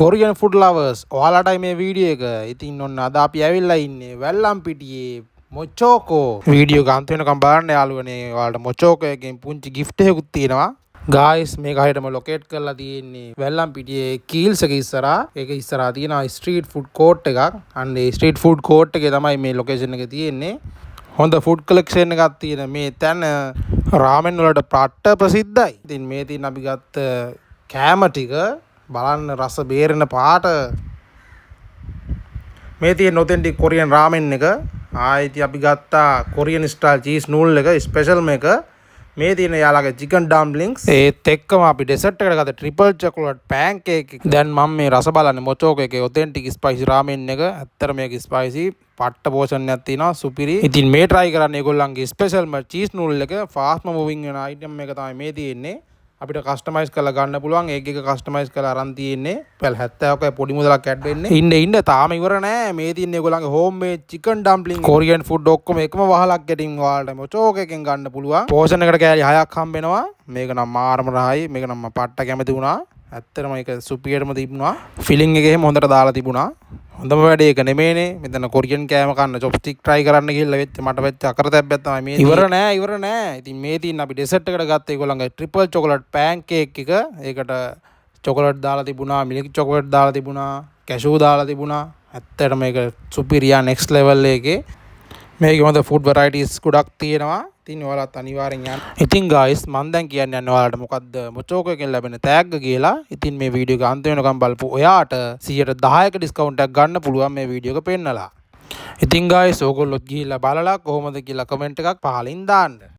Korean food lovers ඔයාලටයි මේ video එක. ඉතින් ඔන්න අද අපි ඇවිල්ලා ඉන්නේ වැල්ලම්පිටියේ මොචෝකෝ. වීඩියෝ එක අන්ත වෙනකම් බලන්න යාළුවනේ. ඔයාලට මොචෝකෝ එකෙන් පුංචි gift එකකුත් තියෙනවා. ගායිස් මේක හරියටම ලොකේට් කරලා තියෙන්නේ වැල්ලම්පිටියේ කීල්ස් එක ඉස්සරහා. ඒක ඉස්සරහා තියෙනවා ස්ට්‍රීට් ෆුඩ් කෝට් එකක්. අන්න ඒ ස්ට්‍රීට් ෆුඩ් කෝට් එකේ තමයි මේ ලොකේෂන් එක තියෙන්නේ. හොඳ ෆුඩ් කලෙක්ෂන් එකක් තියෙන මේ තැන රාමෙන් වලට පට්ට ප්‍රසිද්ධයි. ඉතින් මේ තියෙන අපි ගත්ත කෑම ටික බලන්න රස බේරෙන පාට. මේ තියෙන ඔතෙන්ටික් කොරියන් රාමෙන් එක. ආයිති අපි ගත්තා කොරියන් ස්ටයිල් චීස් නූල් එක ස්පෙෂල් මේක. මේ තියෙන යාළගේ චිකන් ඩම්ප්ලින්ග්ස්. ඒත් එක්කම අපි ඩෙසර්ට් එකට ගත්ත ට්‍රිපල් චොකලට් පෑන්කේක් එක. දැන් මම මේ රස බලන්නේ මොචෝකෝ එකේ ඔතෙන්ටික් ස්පයිසි රාමෙන් එක. ඇත්තට මේක ස්පයිසි පට්ට පෝෂන් එකක් තියෙනවා සුපිරි. ඉතින් මේ try කරන්න ඒගොල්ලන්ගේ ස්පෙෂල්ම චීස් නූල් එක ෆාස්ට්ම මූවින් වෙන අයිටම් එක තමයි මේ තියෙන්නේ. අපිට කස්ටමයිස් කරලා ගන්න පුළුවන්. ඒක කස්ටමයිස් කරලා අරන් තියෙන්නේ. පැල් 70ක පොඩි මුදලක් ඇඩ් වෙන්නේ. ඉන්න තාම ඉවර නෑ. මේ තියෙන්නේ ඒගොල්ලන්ගේ home made chicken dumpling. Korean food ඔක්කොම එකම වහලක් ගැටින් ඔයාලට මොචෝකෝ එකෙන් ගන්න පුළුවන්. පෝෂන් එකට කෑලි 6ක් හම්බ වෙනවා. මේක නම් මාරම රහයි. මේක නම් මම පට්ට කැමති වුණා. ඇත්තටම ඒක සුපිරියටම තිබුණා. ෆිලිං එක එහෙම හොඳට දාලා තිබුණා. හොඳම වැඩේ ඒක නෙමේනේ. මෙතන කොරියන් කෑම කන්න චොප්ස්ටික් try කරන්න ගිහලා මට වෙච්ච අකරතැබ්බයක් තමයි මේ. ඉවර නෑ. ඉතින් මේ තියෙන අපි ඩෙසර්ට් එකට ගත්ත ඒගොල්ලන්ගේ ට්‍රිපල් චොකලට් පෑන්කේක් එක. ඒකට චොකලට් දාලා තිබුණා, මිල්ක් චොකලට් දාලා තිබුණා, කැෂූ දාලා තිබුණා. ඇත්තට මේක සුපිරියා නෙක්ස්ට් ලෙවල් එකේ. මේකේ හොඳ ෆුඩ් වෙරයිටිස් ගොඩක් තියෙනවා. ඉතින් ඔයාලත් අනිවාර්යෙන් යන්න. ඉතින් ගායිස් මම දැන් කියන්නේ ඔයාලට මොකද්ද මොචෝකෝ එකෙන් ලැබෙන තෑග්ග කියලා. ඉතින් මේ වීඩියෝ එක අන්ත වෙනකම් බලපු ඔයාට 110ක ඩිස්කවුන්ට් එකක් ගන්න පුළුවන් මේ වීඩියෝ එක පෙන්නලා. ඉතින් ගායිස් ඕගොල්ලොත් ගිහිල්ලා බලලා කොහොමද කියලා කමෙන්ට් එකක් පහලින් දාන්න.